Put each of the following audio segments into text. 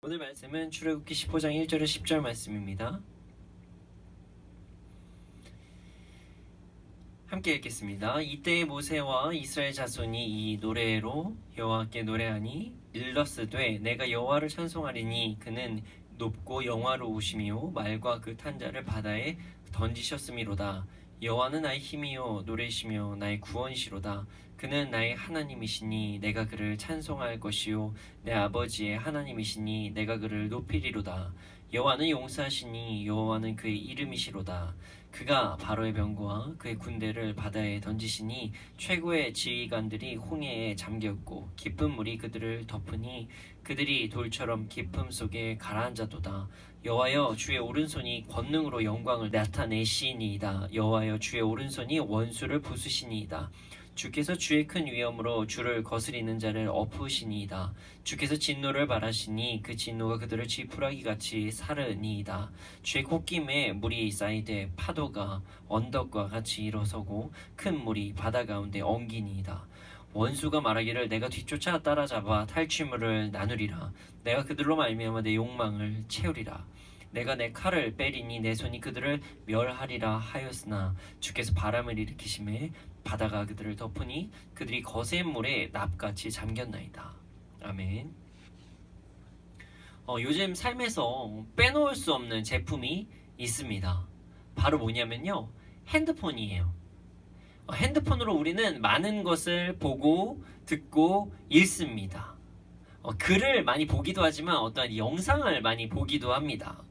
오늘 말씀은 출애굽기 15장 1절에 10절 말씀입니다. 함께 읽겠습니다. 이때 모세와 이스라엘 자손이 이 노래로 여호와께 노래하니 일러스되 내가 여호와를 찬송하리니 그는 높고 영화로우시며 말과 그 탄자를 바다에 던지셨음이로다. 여호와는 나의 힘이요 노래시며 나의 구원이시로다. 그는 나의 하나님이시니 내가 그를 찬송할 것이요 내 아버지의 하나님이시니 내가 그를 높이리로다. 여호와는 용사시니 여호와는 그의 이름이시로다. 그가 바로의 병거와 그의 군대를 바다에 던지시니 최고의 지휘관들이 홍해에 잠겼고 깊은 물이 그들을 덮으니 그들이 돌처럼 깊음 속에 가라앉아도다. 여호와여 주의 오른손이 권능으로 영광을 나타내시니이다. 여호와여 주의 오른손이 원수를 부수시니이다. 주께서 주의 큰 위엄으로 주를 거스리는 자를 엎으시니이다. 주께서 진노를 발하시니 그 진노가 그들을 지푸라기같이 사르니이다. 주의 콧김에 물이 쌓이되 파도가 언덕과 같이 일어서고 큰 물이 바다 가운데 엉기니이다. 원수가 말하기를 내가 뒤쫓아 따라잡아 탈취물을 나누리라. 내가 그들로 말미암아 내 욕망을 채우리라. 내가 내 칼을 빼리니 내 손이 그들을 멸하리라 하였으나 주께서 바람을 일으키심에 바다가 그들을 덮으니 그들이 거센 물에 납같이 잠겼나이다. 아멘. 요즘 삶에서 빼놓을 수 없는 제품이 있습니다. 바로 뭐냐면요, 핸드폰이에요. 핸드폰으로 우리는 많은 것을 보고 듣고 읽습니다. 글을 많이 보기도 하지만 어떠한 영상을 많이 보기도 합니다.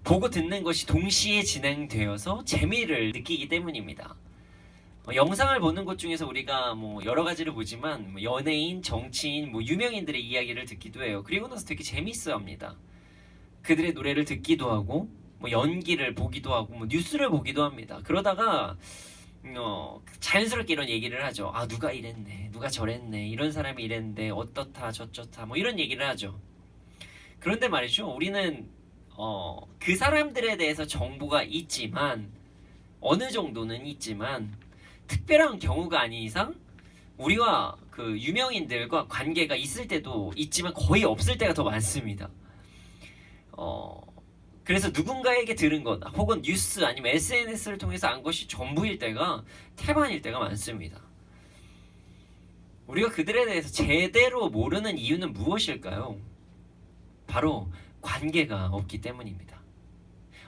보고 듣는 것이 동시에 진행되어서 재미를 느끼기 때문입니다. 영상을 보는 것 중에서 우리가 여러 가지를 보지만 연예인, 정치인, 유명인들의 이야기를 듣기도 해요. 그리고 나서 되게 재밌어 합니다. 그들의 노래를 듣기도 하고 연기를 보기도 하고 뉴스를 보기도 합니다. 그러다가 자연스럽게 이런 얘기를 하죠. 아, 누가 이랬네, 누가 저랬네, 이런 사람이 이랬는데 어떻다 저쩌다 이런 얘기를 하죠. 그런데 말이죠, 우리는 그 사람들에 대해서 정보가 있지만, 어느 정도는 있지만 특별한 경우가 아닌 이상 우리와 그 유명인들과 관계가 있을 때도 있지만 거의 없을 때가 더 많습니다. 그래서 누군가에게 들은 것 혹은 뉴스 아니면 SNS를 통해서 안 것이 전부일 때가 태반일 때가 많습니다. 우리가 그들에 대해서 제대로 모르는 이유는 무엇일까요? 바로 관계가 없기 때문입니다.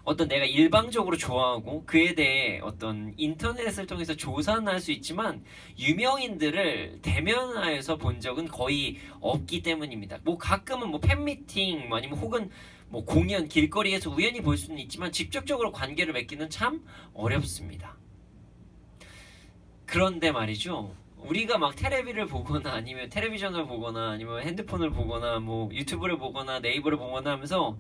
어떤 내가 일방적으로 좋아하고 그에 대해 어떤 인터넷을 통해서 조사는 할 수 있지만 유명인들을 대면하여서 본 적은 거의 없기 때문입니다. 가끔은 팬미팅 아니면 혹은 공연 길거리에서 우연히 볼 수는 있지만 직접적으로 관계를 맺기는 참 어렵습니다. 그런데 말이죠, 우리가 텔레비를 보거나 아니면 텔레비전을 보거나 아니면 핸드폰을 보거나 유튜브를 보거나 네이버를 보거나 하면서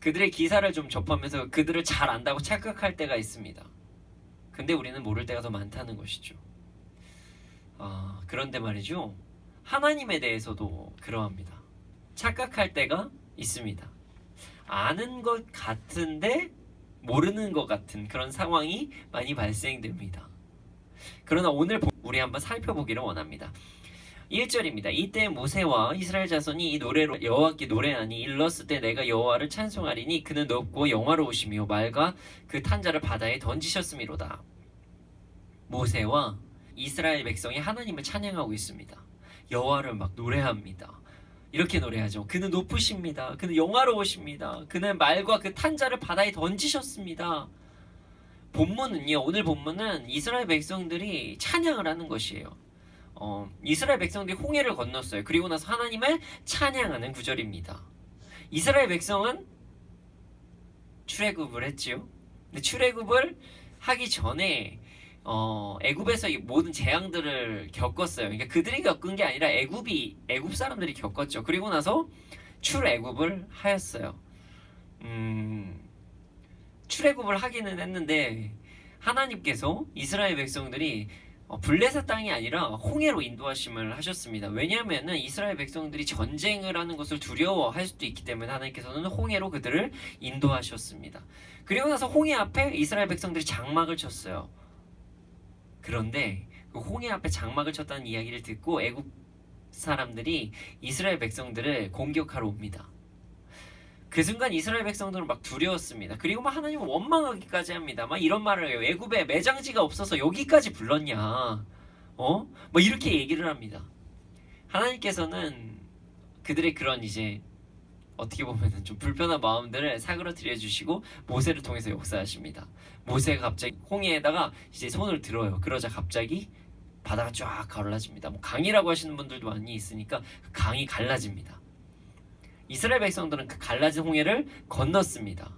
그들의 기사를 좀 접하면서 그들을 잘 안다고 착각할 때가 있습니다. 근데 우리는 모를 때가 더 많다는 것이죠. 그런데 말이죠, 하나님에 대해서도 그러합니다. 착각할 때가 있습니다. 아는 것 같은데 모르는 것 같은 그런 상황이 많이 발생됩니다. 그러나 오늘 우리 한번 살펴보기를 원합니다. 1절입니다. 이때 모세와 이스라엘 자손이 이 노래로 여호와께 노래하니 일렀을 내가 여호와를 찬송하리니 그는 높고 영화로우시며 말과 그 탄자를 바다에 던지셨음이로다. 모세와 이스라엘 백성이 하나님을 찬양하고 있습니다. 여호와를 노래합니다. 이렇게 노래하죠. 그는 높으십니다. 그는 영화로우십니다. 그는 말과 그 탄자를 바다에 던지셨습니다. 본문은요, 오늘 본문은 이스라엘 백성들이 찬양을 하는 것이에요. 이스라엘 백성들이 홍해를 건넜어요. 그리고 나서 하나님을 찬양하는 구절입니다. 이스라엘 백성은 출애굽을 했지요. 근데 출애굽을 하기 전에 애굽에서 모든 재앙들을 겪었어요. 그러니까 그들이 겪은 게 아니라 애굽 사람들이 겪었죠. 그리고 나서 출애굽을 하였어요. 출애굽을 하기는 했는데 하나님께서 이스라엘 백성들이 블레셋 땅이 아니라 홍해로 인도하심을 하셨습니다. 왜냐하면 이스라엘 백성들이 전쟁을 하는 것을 두려워할 수도 있기 때문에 하나님께서는 홍해로 그들을 인도하셨습니다. 그리고 나서 홍해 앞에 이스라엘 백성들이 장막을 쳤어요. 그런데 그 홍해 앞에 장막을 쳤다는 이야기를 듣고 애굽 사람들이 이스라엘 백성들을 공격하러 옵니다. 그 순간 이스라엘 백성들은 막 두려웠습니다. 그리고 막 하나님을 원망하기까지 합니다. 막 이런 말을 해요. 애굽에 매장지가 없어서 여기까지 불렀냐? 뭐 이렇게 얘기를 합니다. 하나님께서는 그들의 그런 이제 어떻게 보면 좀 불편한 마음들을 사그러뜨려 주시고 모세를 통해서 역사하십니다. 모세가 갑자기 홍해에다가 이제 손을 들어요. 그러자 갑자기 바다가 쫙 갈라집니다. 뭐 강이라고 하시는 분들도 많이 있으니까 그 강이 갈라집니다. 이스라엘 백성들은 그 갈라진 홍해를 건넜습니다.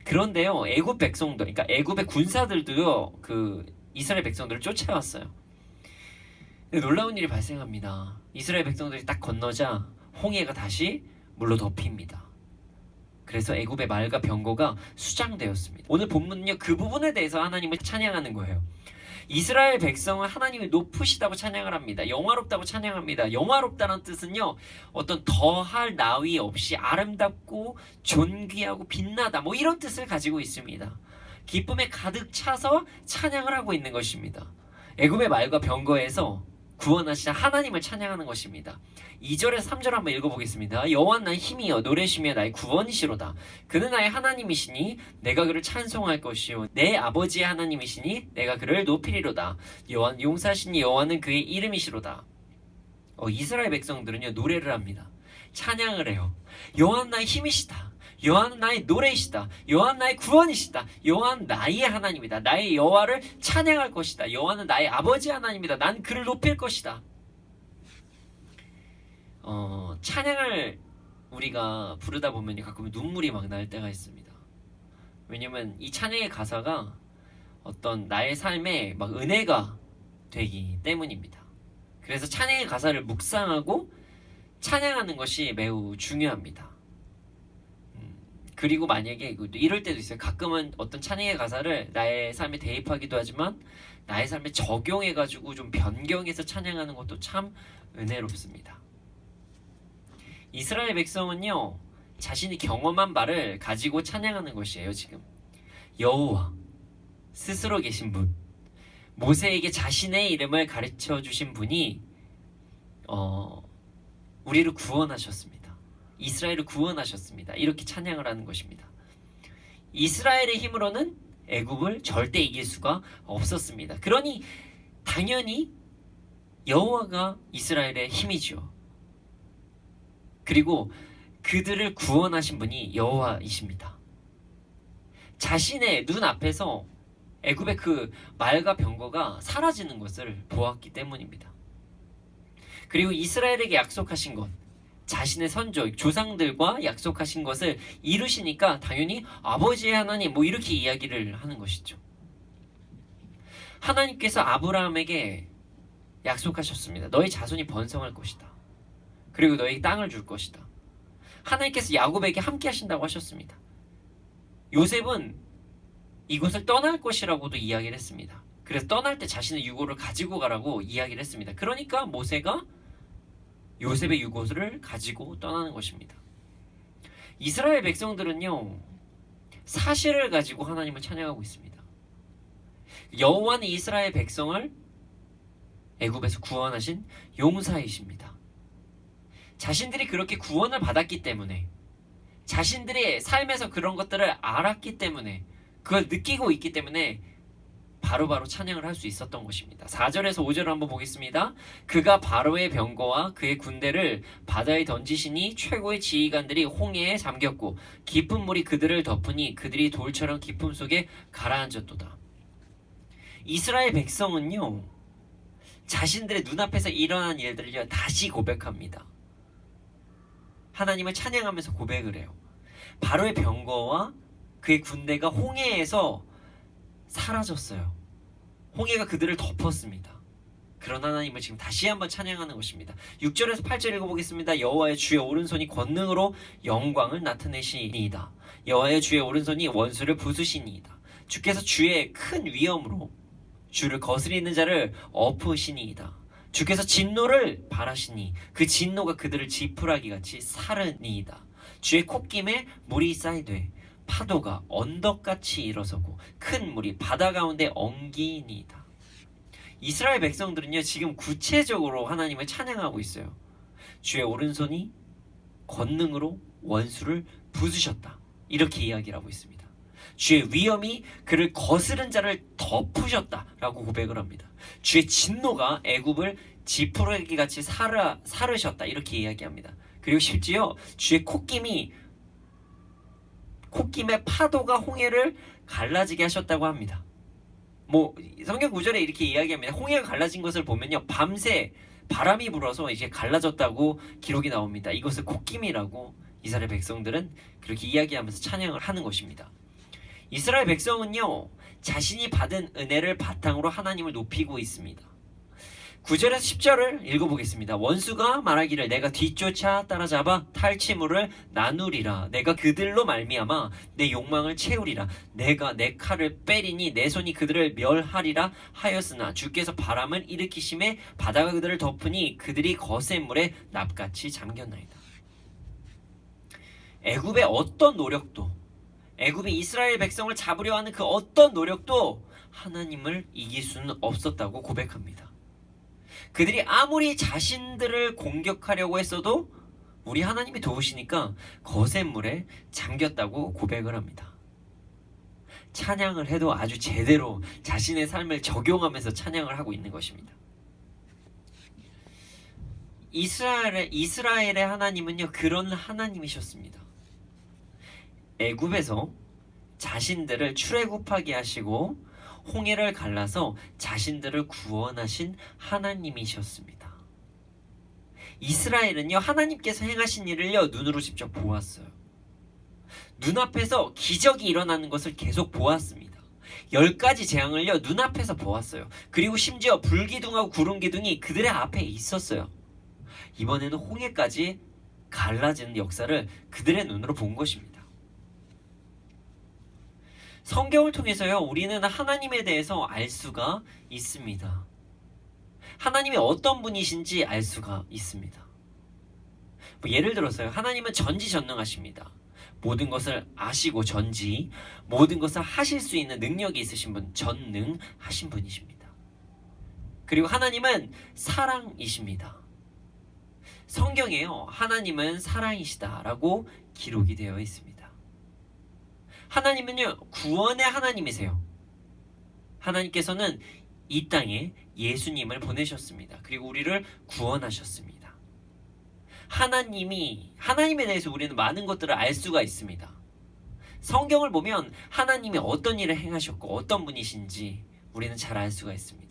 그런데요, 애굽 백성들, 그러니까 애굽의 군사들도요, 그 이스라엘 백성들을 쫓아왔어요. 근데 놀라운 일이 발생합니다. 이스라엘 백성들이 딱 건너자 홍해가 다시 물로 덮입니다. 그래서 애굽의 말과 병거가 수장되었습니다. 오늘 본문은요, 그 부분에 대해서 하나님을 찬양하는 거예요. 이스라엘 백성은 하나님이 높으시다고 찬양을 합니다. 영화롭다고 찬양합니다. 영화롭다는 뜻은요, 어떤 더할 나위 없이 아름답고 존귀하고 빛나다, 뭐 이런 뜻을 가지고 있습니다. 기쁨에 가득 차서 찬양을 하고 있는 것입니다. 애굽의 말과 병거에서 구원하신 하나님을 찬양하는 것입니다. 2절에서 3절 한번 읽어보겠습니다. 여호와는 나의 힘이여 노래시며 나의 구원이시로다. 그는 나의 하나님이시니 내가 그를 찬송할 것이요 내 아버지의 하나님이시니 내가 그를 높이리로다. 여호와는 용사시니 여호와는 그의 이름이시로다. 이스라엘 백성들은요, 노래를 합니다. 찬양을 해요. 여호와는 나의 힘이시다. 여호와는 나의 노래이시다. 여호와는 나의 구원이시다. 여호와는 나의 하나님이다. 나의 여호와를 찬양할 것이다. 여호와는 나의 아버지 하나님이다. 난 그를 높일 것이다. 찬양을 우리가 부르다 보면 가끔 눈물이 막 날 때가 있습니다. 왜냐면 이 찬양의 가사가 어떤 나의 삶에 막 은혜가 되기 때문입니다. 그래서 찬양의 가사를 묵상하고 찬양하는 것이 매우 중요합니다. 그리고 만약에 이럴 때도 있어요. 가끔은 어떤 찬양의 가사를 나의 삶에 대입하기도 하지만 나의 삶에 적용해가지고 좀 변경해서 찬양하는 것도 참 은혜롭습니다. 이스라엘 백성은요, 자신이 경험한 바를 가지고 찬양하는 것이에요. 지금 여호와 스스로 계신 분, 모세에게 자신의 이름을 가르쳐 주신 분이 우리를 구원하셨습니다. 이스라엘을 구원하셨습니다. 이렇게 찬양을 하는 것입니다. 이스라엘의 힘으로는 애굽을 절대 이길 수가 없었습니다. 그러니 당연히 여호와가 이스라엘의 힘이죠. 그리고 그들을 구원하신 분이 여호와이십니다. 자신의 눈 앞에서 애굽의 그 말과 병거가 사라지는 것을 보았기 때문입니다. 그리고 이스라엘에게 약속하신 것, 자신의 선조, 조상들과 약속하신 것을 이루시니까 당연히 아버지의 하나님 뭐 이렇게 이야기를 하는 것이죠. 하나님께서 아브라함에게 약속하셨습니다. 너희 자손이 번성할 것이다. 그리고 너에게 땅을 줄 것이다. 하나님께서 야곱에게 함께 하신다고 하셨습니다. 요셉은 이곳을 떠날 것이라고도 이야기를 했습니다. 그래서 떠날 때 자신의 유고를 가지고 가라고 이야기를 했습니다. 그러니까 모세가 요셉의 유고를 가지고 떠나는 것입니다. 이스라엘 백성들은요, 사실을 가지고 하나님을 찬양하고 있습니다. 여호와는 이스라엘 백성을 애굽에서 구원하신 용사이십니다. 자신들이 그렇게 구원을 받았기 때문에, 자신들의 삶에서 그런 것들을 알았기 때문에, 그걸 느끼고 있기 때문에 바로바로 찬양을 할 수 있었던 것입니다. 4절에서 5절을 한번 보겠습니다. 그가 바로의 병거와 그의 군대를 바다에 던지시니 최고의 지휘관들이 홍해에 잠겼고 깊은 물이 그들을 덮으니 그들이 돌처럼 깊음 속에 가라앉았도다. 이스라엘 백성은요, 자신들의 눈앞에서 일어난 일들을 다시 고백합니다. 하나님을 찬양하면서 고백을 해요. 바로의 병거와 그의 군대가 홍해에서 사라졌어요. 홍해가 그들을 덮었습니다. 그런 하나님을 지금 다시 한번 찬양하는 것입니다. 6절에서 8절 읽어보겠습니다. 여호와의 주의 오른손이 권능으로 영광을 나타내시니이다. 여호와의 주의 오른손이 원수를 부수시니이다. 주께서 주의 큰 위엄으로 주를 거스리는 자를 엎으시니이다. 주께서 진노를 발하시니 그 진노가 그들을 지푸라기같이 사르니이다. 주의 콧김에 물이 쌓이되 파도가 언덕같이 일어서고 큰 물이 바다 가운데 엉기니이다. 이스라엘 백성들은요, 지금 구체적으로 하나님을 찬양하고 있어요. 주의 오른손이 권능으로 원수를 부수셨다. 이렇게 이야기를 하고 있습니다. 주의 위엄이 그를 거스른 자를 덮으셨다라고 고백을 합니다. 주의 진노가 애굽을 지푸라기 같이 사르셨다. 이렇게 이야기합니다. 그리고 심지어 주의 콧김의 파도가 홍해를 갈라지게 하셨다고 합니다. 성경 구절에 이렇게 이야기합니다. 홍해가 갈라진 것을 보면요, 밤새 바람이 불어서 이제 갈라졌다고 기록이 나옵니다. 이것을 콧김이라고 이스라엘 백성들은 그렇게 이야기하면서 찬양을 하는 것입니다. 이스라엘 백성은요, 자신이 받은 은혜를 바탕으로 하나님을 높이고 있습니다. 9절에서 10절을 읽어보겠습니다. 원수가 말하기를 내가 뒤쫓아 따라잡아 탈취물을 나누리라. 내가 그들로 말미암아 내 욕망을 채우리라. 내가 내 칼을 빼리니 내 손이 그들을 멸하리라 하였으나 주께서 바람을 일으키심에 바다가 그들을 덮으니 그들이 거센 물에 납같이 잠겼나이다. 애굽의 어떤 노력도, 애굽이 이스라엘 백성을 잡으려 하는 그 어떤 노력도 하나님을 이길 수는 없었다고 고백합니다. 그들이 아무리 자신들을 공격하려고 했어도 우리 하나님이 도우시니까 거센 물에 잠겼다고 고백을 합니다. 찬양을 해도 아주 제대로 자신의 삶을 적용하면서 찬양을 하고 있는 것입니다. 이스라엘의 하나님은요, 그런 하나님이셨습니다. 애굽에서 자신들을 출애굽하게 하시고 홍해를 갈라서 자신들을 구원하신 하나님이셨습니다. 이스라엘은요, 하나님께서 행하신 일을요, 눈으로 직접 보았어요. 눈앞에서 기적이 일어나는 것을 계속 보았습니다. 10가지 재앙을요, 눈앞에서 보았어요. 그리고 심지어 불기둥하고 구름기둥이 그들의 앞에 있었어요. 이번에는 홍해까지 갈라지는 역사를 그들의 눈으로 본 것입니다. 성경을 통해서요, 우리는 하나님에 대해서 알 수가 있습니다. 하나님이 어떤 분이신지 알 수가 있습니다. 예를 들어서요, 하나님은 전지전능하십니다. 모든 것을 아시고 모든 것을 하실 수 있는 능력이 있으신 분, 전능하신 분이십니다. 그리고 하나님은 사랑이십니다. 성경에요, 하나님은 사랑이시다라고 기록이 되어 있습니다. 하나님은요, 구원의 하나님이세요. 하나님께서는 이 땅에 예수님을 보내셨습니다. 그리고 우리를 구원하셨습니다. 하나님에 대해서 우리는 많은 것들을 알 수가 있습니다. 성경을 보면 하나님이 어떤 일을 행하셨고 어떤 분이신지 우리는 잘 알 수가 있습니다.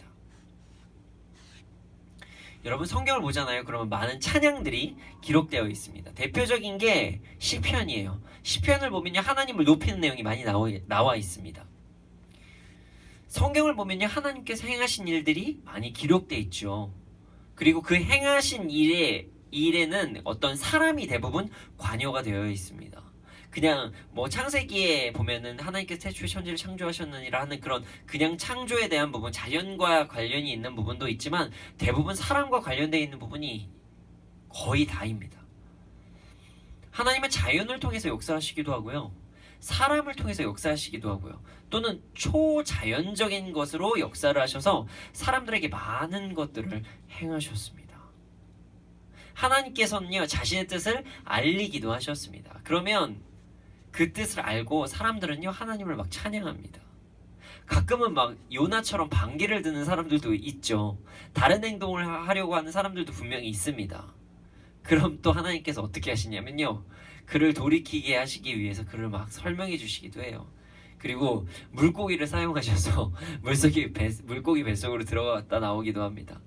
여러분, 성경을 보잖아요. 그러면 많은 찬양들이 기록되어 있습니다. 대표적인 게 시편이에요. 시편을 보면요, 하나님을 높이는 내용이 많이 나와 있습니다. 성경을 보면요, 하나님께서 행하신 일들이 많이 기록되어 있죠. 그리고 그 행하신 일에는 어떤 사람이 대부분 관여가 되어 있습니다. 그냥 창세기에 보면은 하나님께서 태초에 천지를 창조하셨느니라 하는 그런 그냥 창조에 대한 부분, 자연과 관련이 있는 부분도 있지만 대부분 사람과 관련되어 있는 부분이 거의 다입니다. 하나님은 자연을 통해서 역사하시기도 하고요, 사람을 통해서 역사하시기도 하고요, 또는 초자연적인 것으로 역사를 하셔서 사람들에게 많은 것들을 행하셨습니다. 하나님께서는요, 자신의 뜻을 알리기도 하셨습니다. 그러면 그 뜻을 알고 사람들은요, 하나님을 막 찬양합니다. 가끔은 막 요나처럼 반기를 드는 사람들도 있죠. 다른 행동을 하려고 하는 사람들도 분명히 있습니다. 그럼 또 하나님께서 어떻게 하시냐면요, 그를 돌이키게 하시기 위해서 그를 막 설명해 주시기도 해요. 그리고 물고기를 사용하셔서 물고기 뱃속으로 들어갔다 나오기도 합니다.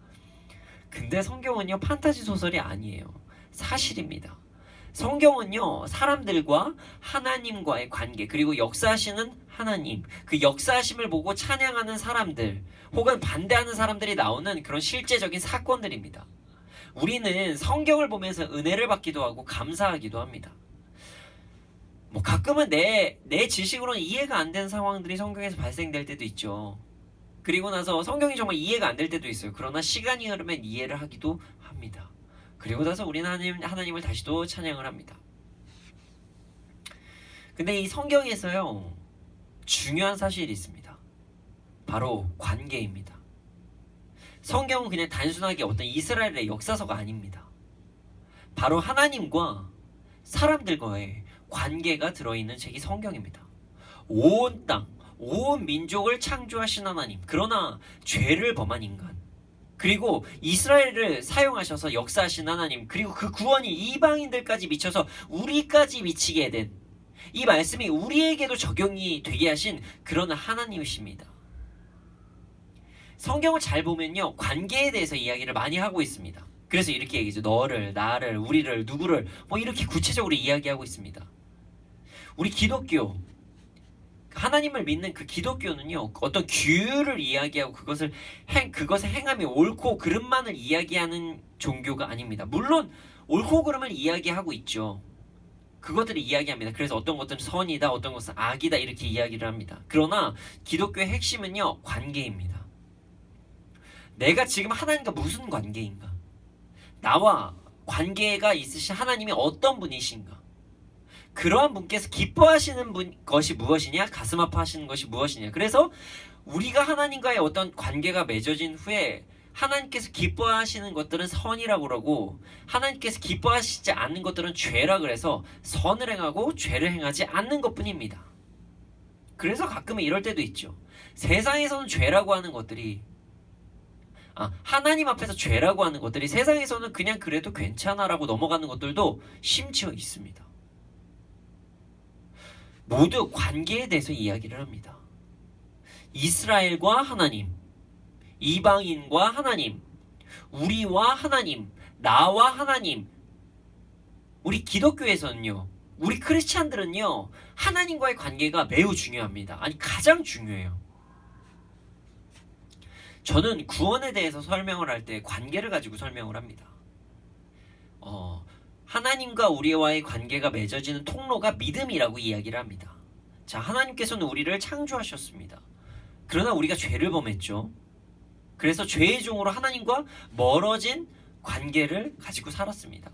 근데 성경은요, 판타지 소설이 아니에요. 사실입니다. 성경은요, 사람들과 하나님과의 관계, 그리고 역사하시는 하나님, 그 역사하심을 보고 찬양하는 사람들, 혹은 반대하는 사람들이 나오는 그런 실제적인 사건들입니다. 우리는 성경을 보면서 은혜를 받기도 하고 감사하기도 합니다. 가끔은 내 지식으로는 이해가 안 되는 상황들이 성경에서 발생될 때도 있죠. 그리고 나서 성경이 정말 이해가 안 될 때도 있어요. 그러나 시간이 흐르면 이해를 하기도 합니다. 그리고 나서 우리는 하나님을 다시 또 찬양을 합니다. 근데 이 성경에서요, 중요한 사실이 있습니다. 바로 관계입니다. 성경은 그냥 단순하게 어떤 이스라엘의 역사서가 아닙니다. 바로 하나님과 사람들과의 관계가 들어있는 책이 성경입니다. 온 땅, 온 민족을 창조하신 하나님, 그러나 죄를 범한 인간, 그리고 이스라엘을 사용하셔서 역사하신 하나님, 그리고 그 구원이 이방인들까지 미쳐서 우리까지 미치게 된 이 말씀이 우리에게도 적용이 되게 하신 그런 하나님이십니다. 성경을 잘 보면요, 관계에 대해서 이야기를 많이 하고 있습니다. 그래서 이렇게 얘기죠. 너를, 나를, 우리를, 누구를 뭐 이렇게 구체적으로 이야기하고 있습니다. 우리 기독교, 하나님을 믿는 그 기독교는요, 어떤 규율을 이야기하고 그것을 행함이 옳고 그름만을 이야기하는 종교가 아닙니다. 물론 옳고 그름을 이야기하고 있죠. 그것들을 이야기합니다. 그래서 어떤 것들은 선이다, 어떤 것은 악이다, 이렇게 이야기를 합니다. 그러나 기독교의 핵심은요, 관계입니다. 내가 지금 하나님과 무슨 관계인가? 나와 관계가 있으신 하나님이 어떤 분이신가? 그러한 분께서 기뻐하시는 것이 무엇이냐? 가슴 아파하시는 것이 무엇이냐? 그래서 우리가 하나님과의 어떤 관계가 맺어진 후에 하나님께서 기뻐하시는 것들은 선이라고 그러고 하나님께서 기뻐하시지 않는 것들은 죄라 그래서 선을 행하고 죄를 행하지 않는 것뿐입니다. 그래서 가끔은 이럴 때도 있죠. 세상에서는 죄라고 하는 것들이 하나님 앞에서 죄라고 하는 것들이 세상에서는 그냥 그래도 괜찮아라고 넘어가는 것들도 심지어 있습니다. 모두 관계에 대해서 이야기를 합니다. 이스라엘과 하나님, 이방인과 하나님, 우리와 하나님, 나와 하나님. 우리 기독교에서는요, 우리 크리스찬들은요, 하나님과의 관계가 매우 중요합니다. 아니, 가장 중요해요. 저는 구원에 대해서 설명을 할 때 관계를 가지고 설명을 합니다. 하나님과 우리와의 관계가 맺어지는 통로가 믿음이라고 이야기를 합니다. 자, 하나님께서는 우리를 창조하셨습니다. 그러나 우리가 죄를 범했죠. 그래서 죄의 종으로 하나님과 멀어진 관계를 가지고 살았습니다.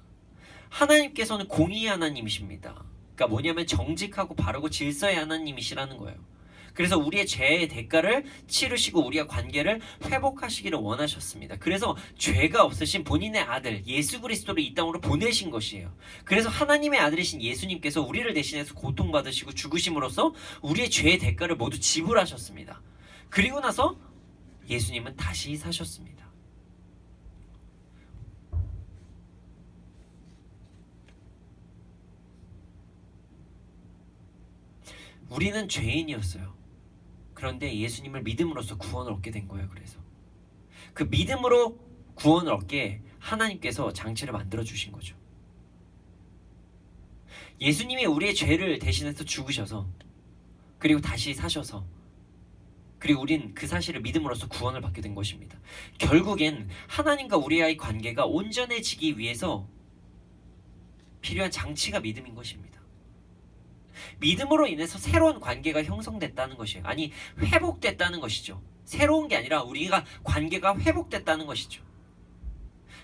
하나님께서는 공의의 하나님이십니다. 그러니까 뭐냐면 정직하고 바르고 질서의 하나님이시라는 거예요. 그래서 우리의 죄의 대가를 치르시고 우리와 관계를 회복하시기를 원하셨습니다. 그래서 죄가 없으신 본인의 아들 예수 그리스도를 이 땅으로 보내신 것이에요. 그래서 하나님의 아들이신 예수님께서 우리를 대신해서 고통받으시고 죽으심으로써 우리의 죄의 대가를 모두 지불하셨습니다. 그리고 나서 예수님은 다시 사셨습니다. 우리는 죄인이었어요. 그런데 예수님을 믿음으로써 구원을 얻게 된 거예요. 그래서 그 믿음으로 구원을 얻게 하나님께서 장치를 만들어 주신 거죠. 예수님이 우리의 죄를 대신해서 죽으셔서 그리고 다시 사셔서 그리고 우린 그 사실을 믿음으로써 구원을 받게 된 것입니다. 결국엔 하나님과 우리와의 관계가 온전해지기 위해서 필요한 장치가 믿음인 것입니다. 믿음으로 인해서 새로운 관계가 형성됐다는 것이에요. 아니, 회복됐다는 것이죠. 새로운 게 아니라 우리가 관계가 회복됐다는 것이죠.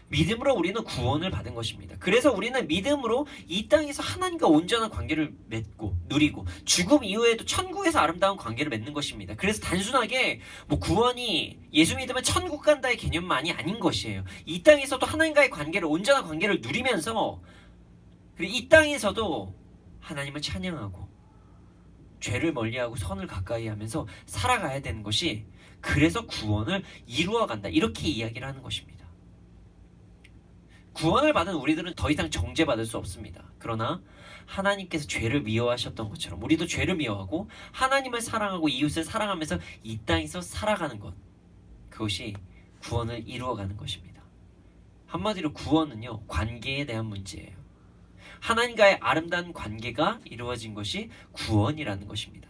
믿음으로 우리는 구원을 받은 것입니다. 그래서 우리는 믿음으로 이 땅에서 하나님과 온전한 관계를 맺고 누리고 죽음 이후에도 천국에서 아름다운 관계를 맺는 것입니다. 그래서 단순하게 구원이 예수 믿으면 천국 간다의 개념만이 아닌 것이에요. 이 땅에서도 하나님과의 관계를 온전한 관계를 누리면서 그리고 이 땅에서도 하나님을 찬양하고 죄를 멀리하고 선을 가까이 하면서 살아가야 되는 것이 그래서 구원을 이루어간다. 이렇게 이야기를 하는 것입니다. 구원을 받은 우리들은 더 이상 정죄받을 수 없습니다. 그러나 하나님께서 죄를 미워하셨던 것처럼 우리도 죄를 미워하고 하나님을 사랑하고 이웃을 사랑하면서 이 땅에서 살아가는 것, 그것이 구원을 이루어가는 것입니다. 한마디로 구원은요, 관계에 대한 문제예요. 하나님과의 아름다운 관계가 이루어진 것이 구원이라는 것입니다.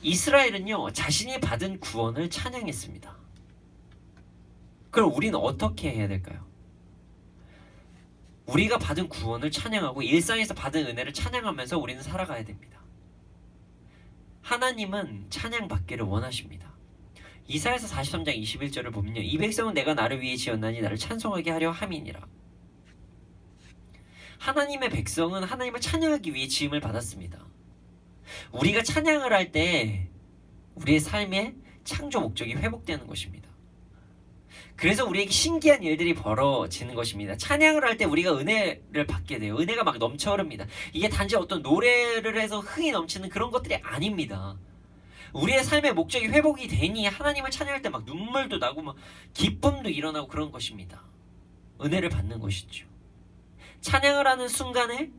이스라엘은요, 자신이 받은 구원을 찬양했습니다. 그럼 우리는 어떻게 해야 될까요? 우리가 받은 구원을 찬양하고 일상에서 받은 은혜를 찬양하면서 우리는 살아가야 됩니다. 하나님은 찬양받기를 원하십니다. 이사야서 43장 21절을 보면요, 이 백성은 내가 나를 위해 지었나니 나를 찬송하게 하려 함이니라. 하나님의 백성은 하나님을 찬양하기 위해 지음을 받았습니다. 우리가 찬양을 할 때 우리의 삶의 창조 목적이 회복되는 것입니다. 그래서 우리에게 신기한 일들이 벌어지는 것입니다. 찬양을 할 때 우리가 은혜를 받게 돼요. 은혜가 막 넘쳐 흐릅니다. 이게 단지 어떤 노래를 해서 흥이 넘치는 그런 것들이 아닙니다. 우리의 삶의 목적이 회복이 되니 하나님을 찬양할 때 막 눈물도 나고 막 기쁨도 일어나고 그런 것입니다. 은혜를 받는 것이죠. 찬양을 하는 순간에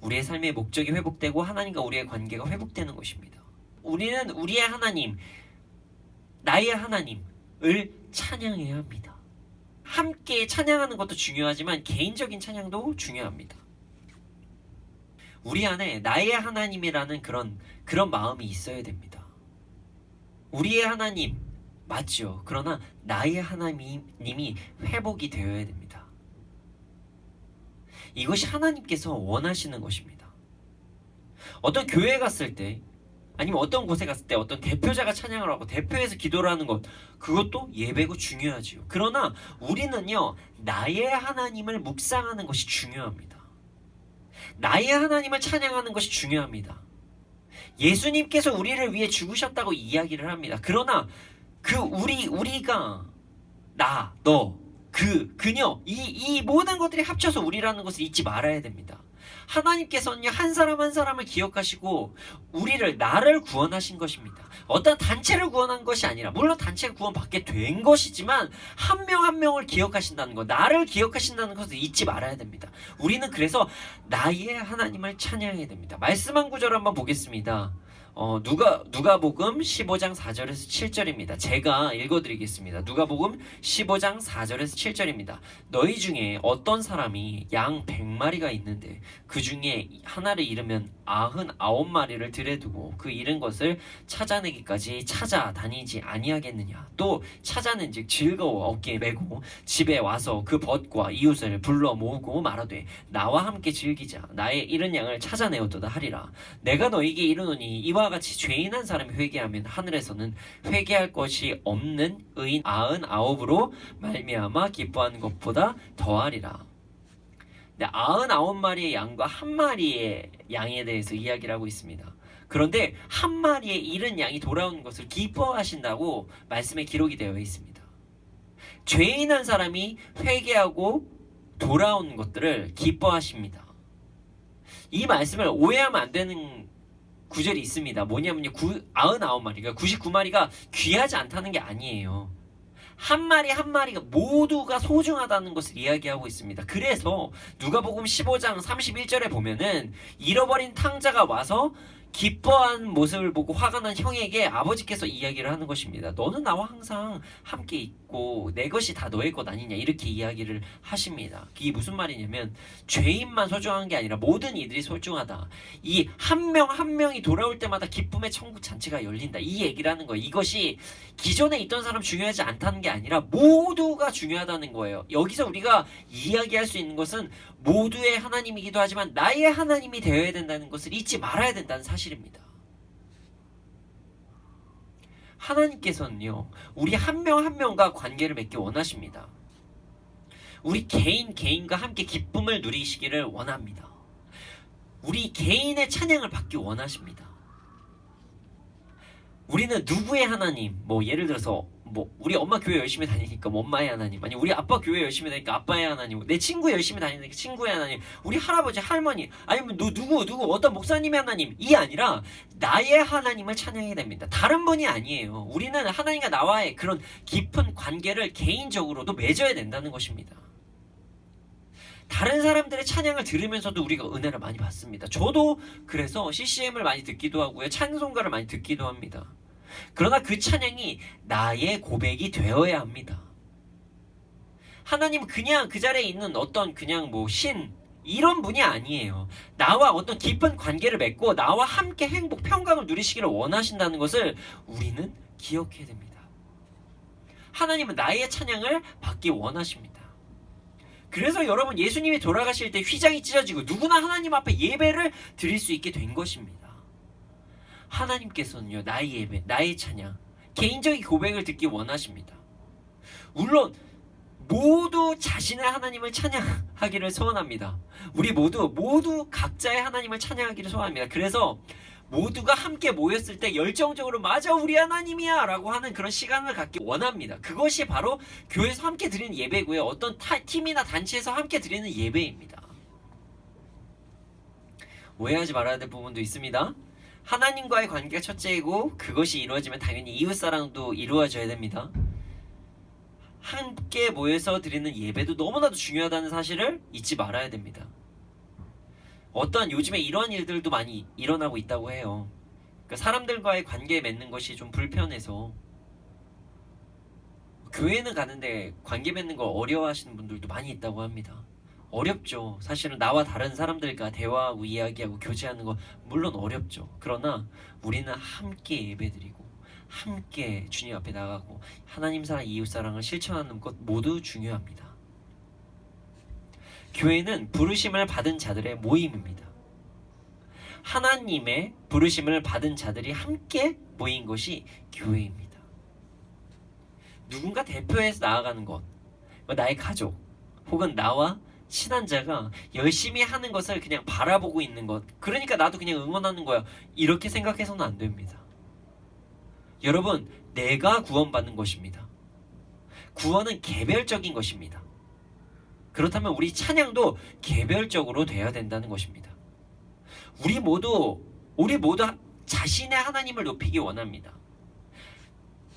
우리의 삶의 목적이 회복되고 하나님과 우리의 관계가 회복되는 것입니다. 우리는 우리의 하나님, 나의 하나님을 찬양해야 합니다. 함께 찬양하는 것도 중요하지만 개인적인 찬양도 중요합니다. 우리 안에 나의 하나님이라는 그런 마음이 있어야 됩니다. 우리의 하나님 맞죠? 그러나 나의 하나님이 회복이 되어야 됩니다. 이것이 하나님께서 원하시는 것입니다. 어떤 교회에 갔을 때 아니면 어떤 곳에 갔을 때 어떤 대표자가 찬양을 하고 대표에서 기도를 하는 것, 그것도 예배고 중요하지요. 그러나 우리는요, 나의 하나님을 묵상하는 것이 중요합니다. 나의 하나님을 찬양하는 것이 중요합니다. 예수님께서 우리를 위해 죽으셨다고 이야기를 합니다. 그러나 우리가 나, 너, 그녀 이 모든 것들이 합쳐서 우리라는 것을 잊지 말아야 됩니다. 하나님께서는요, 한 사람 한 사람을 기억하시고 나를 구원하신 것입니다. 어떤 단체를 구원한 것이 아니라, 물론 단체가 구원받게 된 것이지만 한 명 한 명을 기억하신다는 것, 나를 기억하신다는 것을 잊지 말아야 됩니다. 우리는 그래서 나의 하나님을 찬양해야 됩니다. 말씀 한 구절 한번 보겠습니다. 누가복음 15장 4절에서 7절입니다. 제가 읽어드리겠습니다. 누가복음 15장 4절에서 7절입니다. 너희 중에 어떤 사람이 양 100마리가 있는데 그 중에 하나를 잃으면 99마리를 들여두고 그 잃은 것을 찾아내기까지 찾아다니지 아니하겠느냐. 또 찾아낸즉 즐거워 어깨에 메고 집에 와서 그 벗과 이웃을 불러 모으고 말하되 나와 함께 즐기자. 나의 잃은 양을 찾아내었도다 하리라. 내가 너에게 이르노니 이와 같이 죄인 한 사람이 회개하면 하늘에서는 회개할 것이 없는 의인 99으로 말미암아 기뻐하는 것보다 더하리라. 99마리의 양과 한 마리의 양에 대해서 이야기를 하고 있습니다. 그런데 한 마리의 잃은 양이 돌아오는 것을 기뻐하신다고 말씀에 기록이 되어 있습니다. 죄인 한 사람이 회개하고 돌아오는 것들을 기뻐하십니다. 이 말씀을 오해하면 안 되는 구절이 있습니다. 뭐냐면요, 99마리가 99마리가 귀하지 않다는 게 아니에요. 한 마리 한 마리가 모두가 소중하다는 것을 이야기하고 있습니다. 그래서 누가복음 15장 31절에 보면은 잃어버린 탕자가 와서 기뻐한 모습을 보고 화가 난 형에게 아버지께서 이야기를 하는 것입니다. 너는 나와 항상 함께 있고 내 것이 다 너의 것 아니냐, 이렇게 이야기를 하십니다. 이게 무슨 말이냐면 죄인만 소중한 게 아니라 모든 이들이 소중하다. 이 한 명 한 명이 돌아올 때마다 기쁨의 천국 잔치가 열린다, 이 얘기를 하는 거예요. 이것이 기존에 있던 사람 중요하지 않다는 게 아니라 모두가 중요하다는 거예요. 여기서 우리가 이야기할 수 있는 것은 모두의 하나님이기도 하지만 나의 하나님이 되어야 된다는 것을 잊지 말아야 된다는 사실입니다. 하나님께서는요, 우리 한 명 한 명과 관계를 맺기 원하십니다. 우리 개인과 함께 기쁨을 누리시기를 원합니다. 우리 개인의 찬양을 받기 원하십니다. 우리는 누구의 하나님, 예를 들어서 우리 엄마 교회 열심히 다니니까 엄마의 하나님, 아니 우리 아빠 교회 열심히 다니니까 아빠의 하나님, 내 친구 열심히 다니니까 친구의 하나님, 우리 할아버지 할머니, 아니면 누구 어떤 목사님의 하나님, 이 아니라 나의 하나님을 찬양해야 됩니다. 다른 분이 아니에요. 우리는 하나님과 나와의 그런 깊은 관계를 개인적으로도 맺어야 된다는 것입니다. 다른 사람들의 찬양을 들으면서도 우리가 은혜를 많이 받습니다. 저도 그래서 CCM을 많이 듣기도 하고요, 찬송가를 많이 듣기도 합니다. 그러나 그 찬양이 나의 고백이 되어야 합니다. 하나님은 그냥 그 자리에 있는 어떤 그냥 신 이런 분이 아니에요. 나와 어떤 깊은 관계를 맺고 나와 함께 행복, 평강을 누리시기를 원하신다는 것을 우리는 기억해야 됩니다. 하나님은 나의 찬양을 받기 원하십니다. 그래서 여러분, 예수님이 돌아가실 때 휘장이 찢어지고 누구나 하나님 앞에 예배를 드릴 수 있게 된 것입니다. 하나님께서는요, 나의 예배, 나의 찬양, 개인적인 고백을 듣기 원하십니다. 물론 모두 자신의 하나님을 찬양하기를 소원합니다. 우리 모두 각자의 하나님을 찬양하기를 소원합니다. 그래서 모두가 함께 모였을 때 열정적으로 맞아 우리 하나님이야 라고 하는 그런 시간을 갖기 원합니다. 그것이 바로 교회에서 함께 드리는 예배고요. 어떤 팀이나 단체에서 함께 드리는 예배입니다. 오해하지 말아야 될 부분도 있습니다. 하나님과의 관계가 첫째이고 그것이 이루어지면 당연히 이웃사랑도 이루어져야 됩니다. 함께 모여서 드리는 예배도 너무나도 중요하다는 사실을 잊지 말아야 됩니다. 어떠한 요즘에 이러한 일들도 많이 일어나고 있다고 해요. 그러니까 사람들과의 관계 맺는 것이 좀 불편해서 교회는 가는데 관계 맺는 걸 어려워하시는 분들도 많이 있다고 합니다. 어렵죠. 사실은 나와 다른 사람들과 대화하고 이야기하고 교제하는 거 물론 어렵죠. 그러나 우리는 함께 예배드리고 함께 주님 앞에 나가고 하나님 사랑, 이웃 사랑을 실천하는 것 모두 중요합니다. 교회는 부르심을 받은 자들의 모임입니다. 하나님의 부르심을 받은 자들이 함께 모인 것이 교회입니다. 누군가 대표해서 나아가는 것, 나의 가족 혹은 나와 친한 자가 열심히 하는 것을 그냥 바라보고 있는 것, 그러니까 나도 그냥 응원하는 거야, 이렇게 생각해서는 안 됩니다. 여러분, 내가 구원받는 것입니다. 구원은 개별적인 것입니다. 그렇다면 우리 찬양도 개별적으로 돼야 된다는 것입니다. 우리 모두 자신의 하나님을 높이기 원합니다.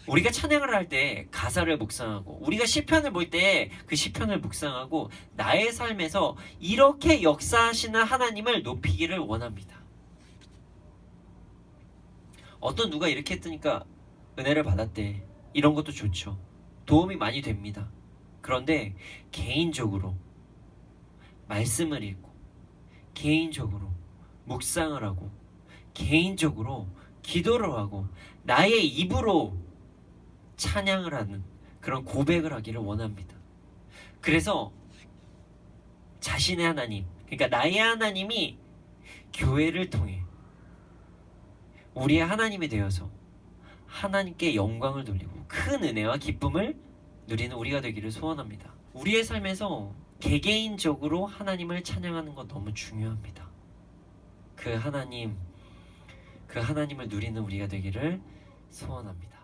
우리가 찬양을 할 때 가사를 묵상하고 우리가 시편을 볼 때 그 시편을 묵상하고 나의 삶에서 이렇게 역사하시는 하나님을 높이기를 원합니다. 어떤 누가 이렇게 했으니까 은혜를 받았대, 이런 것도 좋죠. 도움이 많이 됩니다. 그런데 개인적으로 말씀을 읽고 개인적으로 묵상을 하고 개인적으로 기도를 하고 나의 입으로 찬양을 하는 그런 고백을 하기를 원합니다. 그래서 자신의 하나님, 그러니까 나의 하나님이 교회를 통해 우리의 하나님이 되어서 하나님께 영광을 돌리고 큰 은혜와 기쁨을 누리는 우리가 되기를 소원합니다. 우리의 삶에서 개개인적으로 하나님을 찬양하는 것 너무 중요합니다. 그 하나님을 누리는 우리가 되기를 소원합니다.